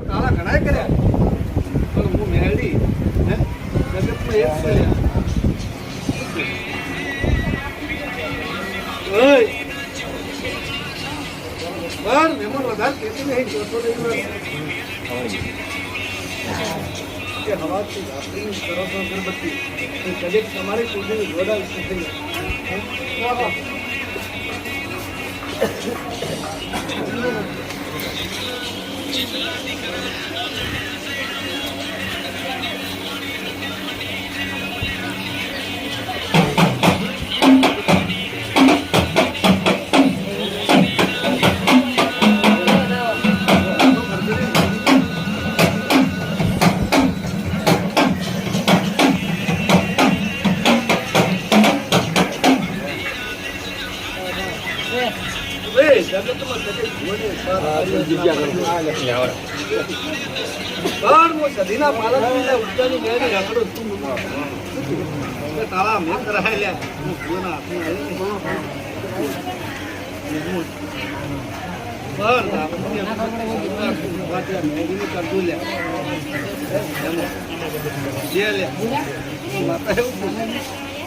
તારા ઘણા કર્યા પણ હું મેળી જગતમાં એક કર્યા પણ મહેમાન વધારે કહેતી નહીં ચોથો કે હવાથી રાત્રિની સરસ અગરબત્તી કદેક તમારી પૂજની જોડાવી શકે સદીના પાલક ઉચ્ચાની મેળી રાખડું તારા મેં કરાયેલા મેળી કરતું લે માતા એવું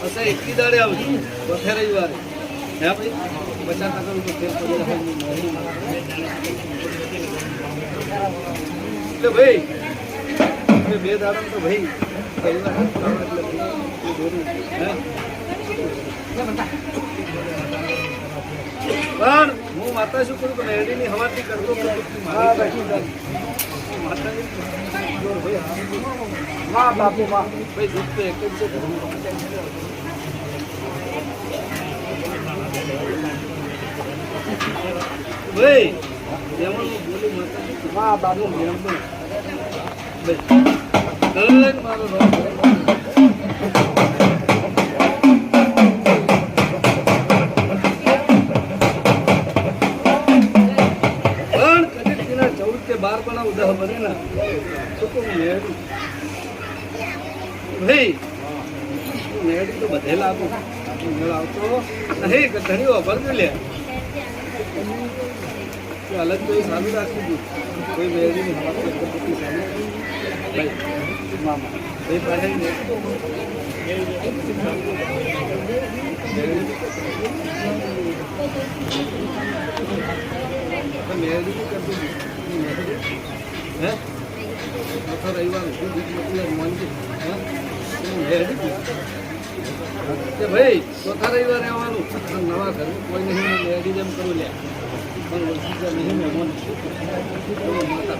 પછી એકલી દાડે આવશું ચોથે રવિવારે હે ભાઈ 50% તો ફેર પડી એટલે ભાઈ બે દાડા તો ભાઈ પણ હું માતા શું કરું કે મેરડીની હવાથી કરતો માં બાપુ માં ભાઈ દુઃખ તો એક જ છે ભાઈ જેમાં બોલી માતા બાબુ મારો બાર બનાવ 10 બને ના તો મેળી ભાઈ મેળી તો બધે લાગુ મેળ આવતો નહીં કે ઘણી ઓફર લે અલગ તો ચાલુ રાખી દીધું કોઈ મેળી ની હવા પદ્ધતિ ચાલુ ભાઈ મામા ભાઈ પાસે મેળી કરતું હે ચોથો રવિવાર ભાઈ ચોથા રવિવારે આવવાનું નવા ઘર કોઈ નહીં મેળી જેમ કરું લે પણ નહીં મહેમાન માતા